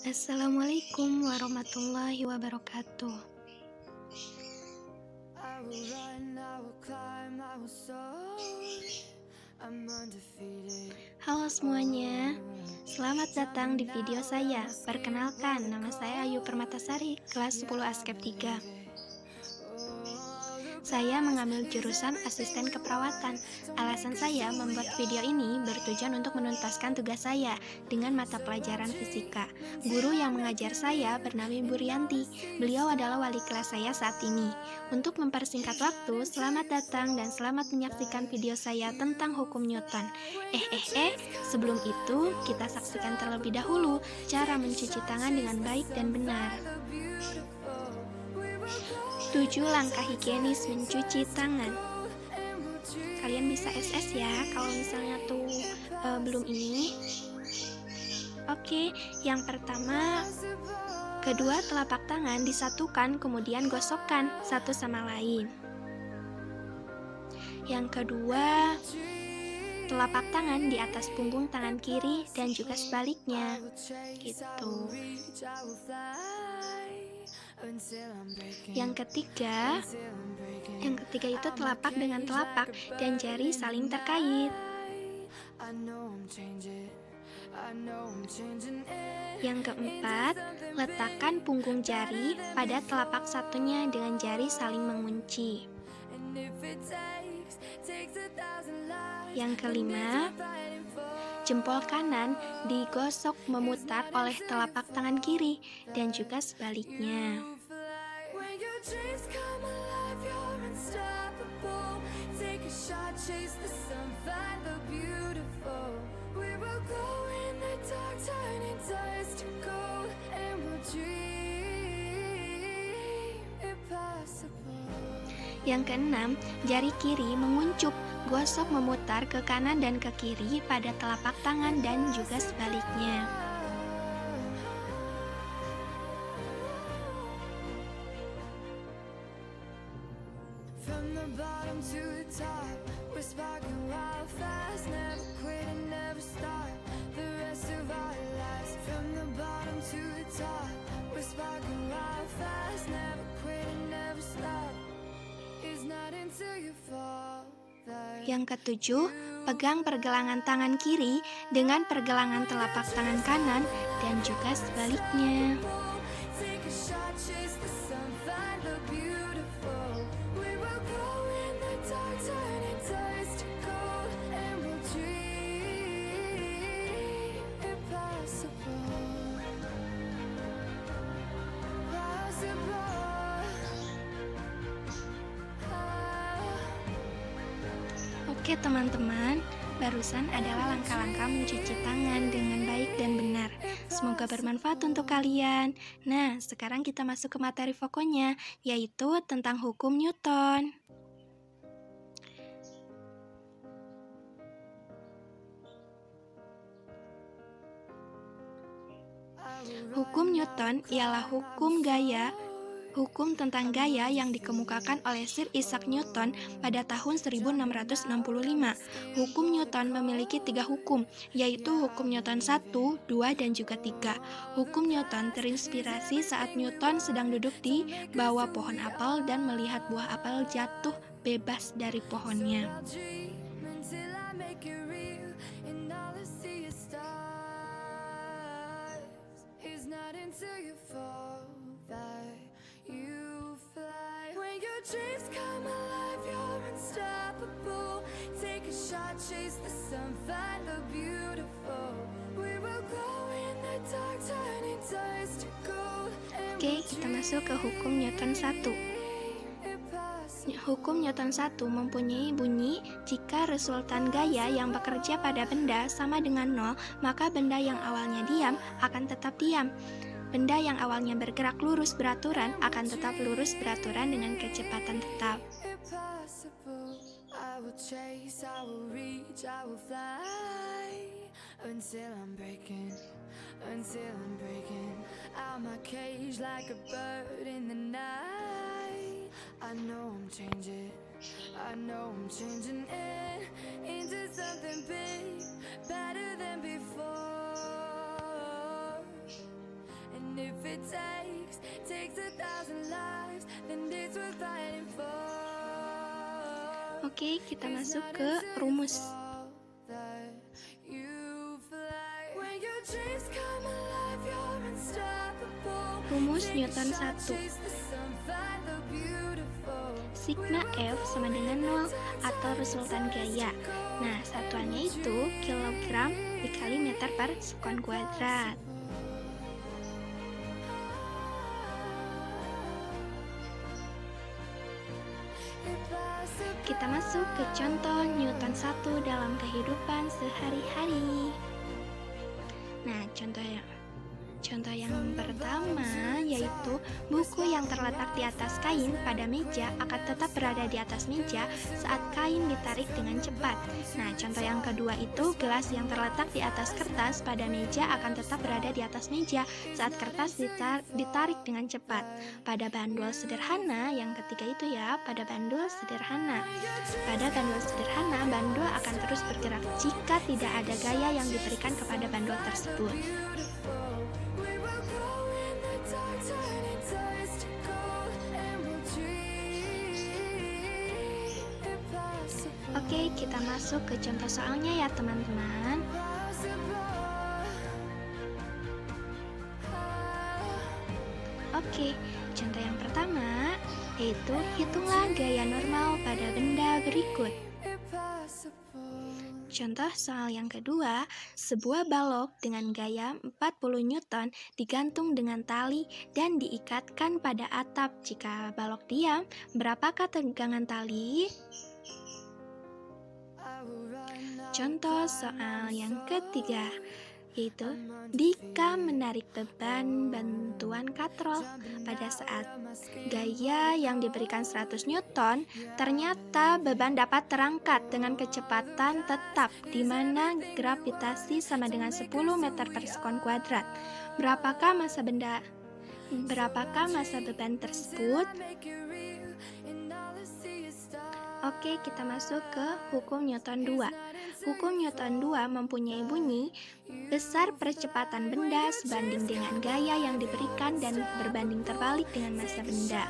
Assalamualaikum warahmatullahi wabarakatuh. Halo semuanya, selamat datang di video saya. Perkenalkan, nama saya Ayu Permatasari, kelas 10 Askep 3. Saya mengambil jurusan asisten keperawatan. Alasan saya membuat video ini bertujuan untuk menuntaskan tugas saya dengan mata pelajaran fisika. Guru yang mengajar saya bernama Ibu Rianti. Beliau adalah wali kelas saya saat ini. Untuk mempersingkat waktu, selamat datang dan selamat menyaksikan video saya tentang hukum Newton. Sebelum itu, kita saksikan terlebih dahulu cara mencuci tangan dengan baik dan benar. 7 langkah higienis mencuci tangan. Kalian bisa SS ya kalau misalnya belum ini. Oke, yang pertama, kedua telapak tangan disatukan kemudian gosokkan satu sama lain. Yang kedua, telapak tangan di atas punggung tangan kiri dan juga sebaliknya. Gitu. Yang ketiga itu telapak dengan telapak dan jari saling terkait. Yang keempat, letakkan punggung jari pada telapak satunya dengan jari saling mengunci. Yang kelima, jempol kanan digosok memutar oleh telapak tangan kiri dan juga sebaliknya. Yang keenam, jari kiri menguncup, gosok memutar ke kanan dan ke kiri pada telapak tangan dan juga sebaliknya. Yang ketujuh, pegang pergelangan tangan kiri dengan pergelangan telapak tangan kanan dan juga sebaliknya. Oke teman-teman, barusan adalah langkah-langkah mencuci tangan dengan baik dan benar. Semoga bermanfaat untuk kalian. Nah, sekarang kita masuk ke materi pokoknya, yaitu tentang hukum Newton. Hukum Newton ialah hukum tentang gaya yang dikemukakan oleh Sir Isaac Newton pada tahun 1665. Hukum Newton memiliki 3 hukum, yaitu hukum Newton 1, 2, dan juga 3. Hukum Newton terinspirasi saat Newton sedang duduk di bawah pohon apel dan melihat buah apel jatuh bebas dari pohonnya. Oke, kita masuk ke hukum Newton 1. Hukum Newton 1 mempunyai bunyi, jika resultan gaya yang bekerja pada benda sama dengan 0, maka benda yang awalnya diam akan tetap diam. Benda yang awalnya bergerak lurus beraturan akan tetap lurus beraturan dengan kecepatan tetap. Oke, kita masuk ke rumus. Rumus Newton 1. Sigma F sama dengan 0 atau resultan gaya. Nah, satuannya itu kilogram dikali meter per sekon kuadrat. Kita masuk ke contoh Newton 1 dalam kehidupan sehari-hari. Nah, contoh yang pertama yaitu buku yang terletak di atas kain pada meja akan tetap berada di atas meja saat kain ditarik dengan cepat. Nah, contoh yang kedua itu gelas yang terletak di atas kertas pada meja akan tetap berada di atas meja saat kertas ditarik dengan cepat. Pada bandul sederhana, yang ketiga itu ya, pada bandul sederhana. Pada bandul sederhana, bandul akan terus bergerak jika tidak ada gaya yang diberikan kepada bandul tersebut. Oke, kita masuk ke contoh soalnya ya teman-teman. Oke, contoh yang pertama yaitu hitunglah gaya normal pada benda berikut. Contoh soal yang kedua, sebuah balok dengan gaya 40 Newton digantung dengan tali dan diikatkan pada atap. Jika balok diam, berapakah tegangan tali? Contoh soal yang ketiga, yaitu Dika menarik beban bantuan katrol. Pada saat gaya yang diberikan 100 Newton, ternyata beban dapat terangkat dengan kecepatan tetap, di mana gravitasi sama dengan 10 meter per sekon kuadrat. Berapakah massa beban tersebut? Oke, kita masuk ke hukum Newton 2. Hukum Newton 2 mempunyai bunyi besar percepatan benda sebanding dengan gaya yang diberikan dan berbanding terbalik dengan massa benda.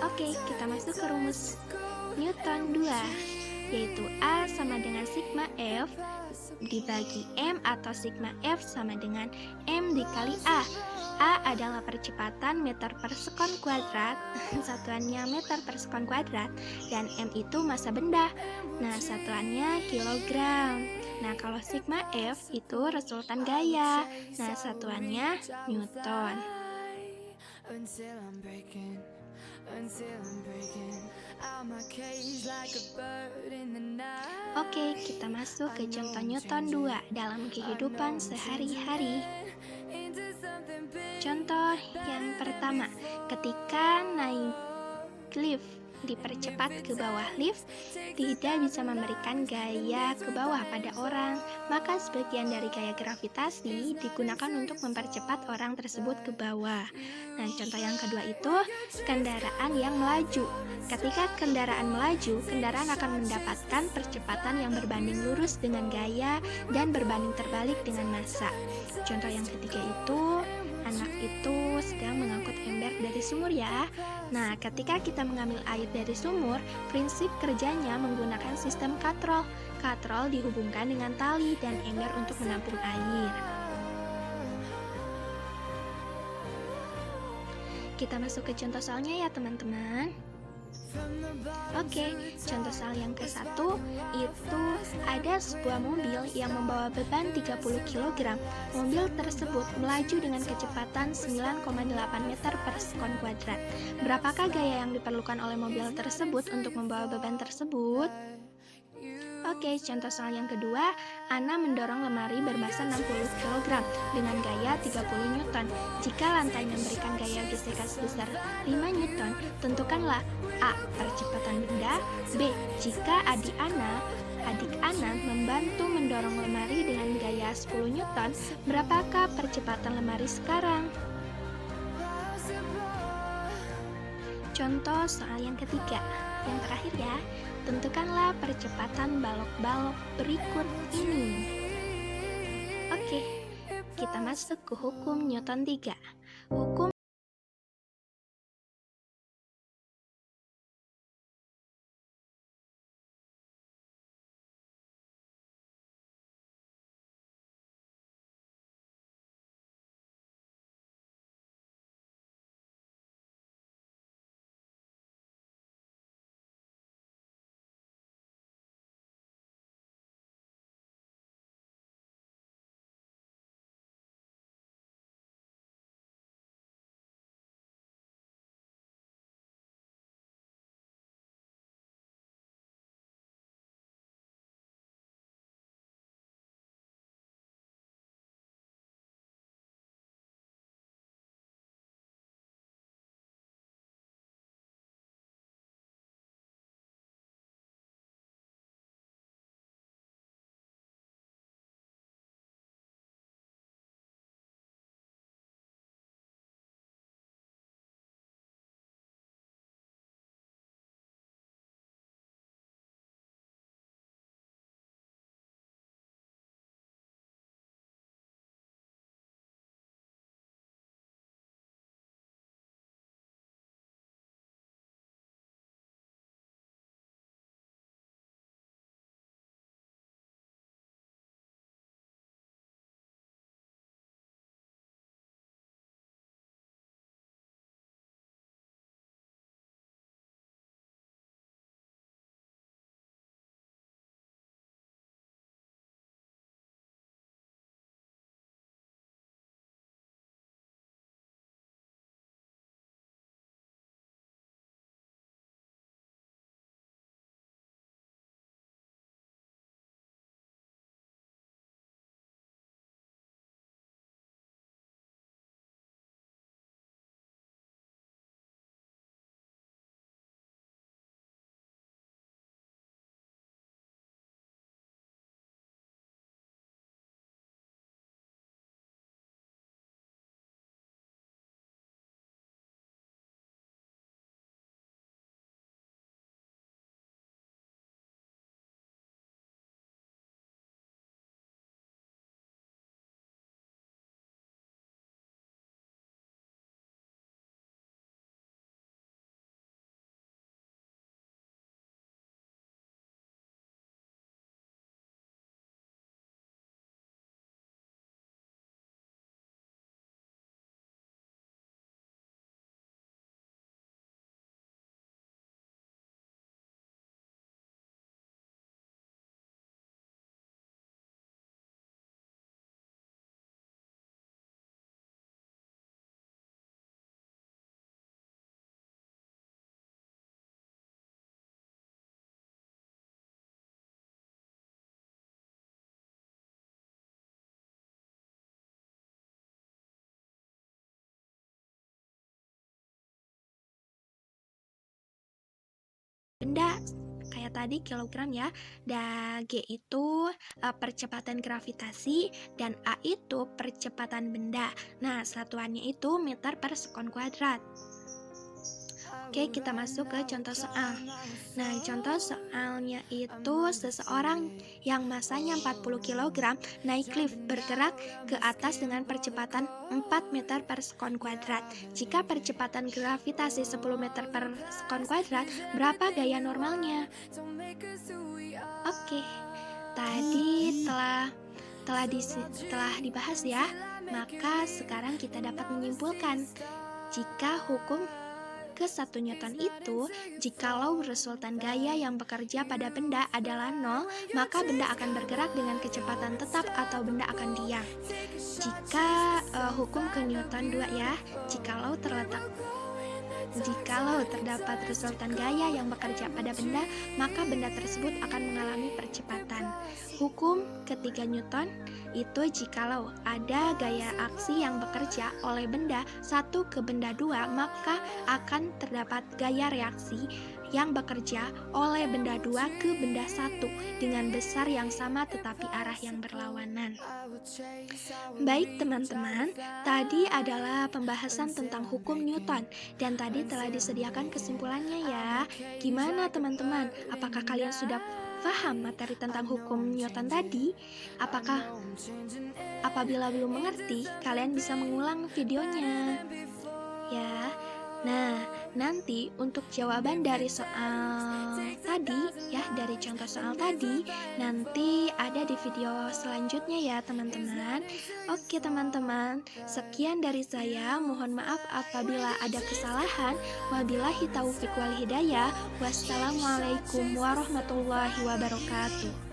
Oke, kita masuk ke rumus Newton 2, yaitu A sama dengan sigma F dibagi M atau sigma F sama dengan M dikali A. A adalah percepatan meter per sekon kuadrat, satuannya meter per sekon kuadrat, dan M itu massa benda. Nah, satuannya kilogram. Nah, kalau sigma F itu resultan gaya. Nah, satuannya Newton. Oke, kita masuk ke contoh Newton 2 dalam kehidupan sehari-hari. Contoh yang pertama, ketika naik lift dipercepat ke bawah lift tidak bisa memberikan gaya ke bawah pada orang, maka sebagian dari gaya gravitasi digunakan untuk mempercepat orang tersebut ke bawah. Nah, contoh yang kedua itu kendaraan yang melaju. Ketika kendaraan melaju, kendaraan akan mendapatkan percepatan yang berbanding lurus dengan gaya dan berbanding terbalik dengan massa. Contoh yang ketiga itu anak itu sedang mengangkut ember dari sumur ya. Nah, ketika kita mengambil air dari sumur, prinsip kerjanya menggunakan sistem katrol. Katrol dihubungkan dengan tali dan ember untuk menampung air. Kita masuk ke contoh soalnya ya teman-teman. Oke, contoh soal yang ke-1 itu ada sebuah mobil yang membawa beban 30 kg. Mobil tersebut melaju dengan kecepatan 9,8 meter per sekon kuadrat. Berapakah gaya yang diperlukan oleh mobil tersebut untuk membawa beban tersebut? Oke, contoh soal yang kedua, Ana mendorong lemari bermassa 60 kg dengan gaya 30 Newton. Jika lantai memberikan gaya gesekan sebesar 5 Newton, tentukanlah A. Percepatan benda, B. Jika adik Ana membantu mendorong lemari dengan gaya 10 Newton, berapakah percepatan lemari sekarang? Contoh soal yang ketiga, yang terakhir ya. Tentukanlah percepatan balok-balok berikut ini. Oke, kita masuk ke hukum Newton 3. Hukum benda kayak tadi kilogram ya, dan G itu percepatan gravitasi, dan A itu percepatan benda. Nah, satuannya itu meter per sekon kuadrat. Oke, kita masuk ke contoh soal. Nah, contoh soalnya itu seseorang yang masanya 40 kg naik lift bergerak ke atas dengan percepatan 4 meter per sekon kuadrat. Jika percepatan gravitasi 10 meter per sekon kuadrat, berapa gaya normalnya? Oke, tadi telah dibahas ya. Maka sekarang kita dapat menyimpulkan jika hukum ke-1 Newton itu, jikalau resultan gaya yang bekerja pada benda adalah 0, maka benda akan bergerak dengan kecepatan tetap atau benda akan diam. Jika hukum ke Newton 2 ya, jikalau terdapat resultan gaya yang bekerja pada benda, maka benda tersebut akan mengalami percepatan. Hukum ketiga Newton itu jikalau ada gaya aksi yang bekerja oleh benda satu ke benda 2, maka akan terdapat gaya reaksi yang bekerja oleh benda 2 ke benda 1 dengan besar yang sama tetapi arah yang berlawanan. Baik teman-teman, tadi adalah pembahasan tentang hukum Newton dan tadi telah disediakan kesimpulannya ya. Gimana teman-teman? Apakah kalian sudah paham materi tentang hukum Newton tadi? Apabila belum mengerti, kalian bisa mengulang videonya. Ya. Nah, nanti untuk jawaban dari soal tadi ya, dari contoh soal tadi nanti ada di video selanjutnya ya, teman-teman. Oke, teman-teman. Sekian dari saya. Mohon maaf apabila ada kesalahan. Wabillahi taufiq wal hidayah. Wassalamualaikum warahmatullahi wabarakatuh.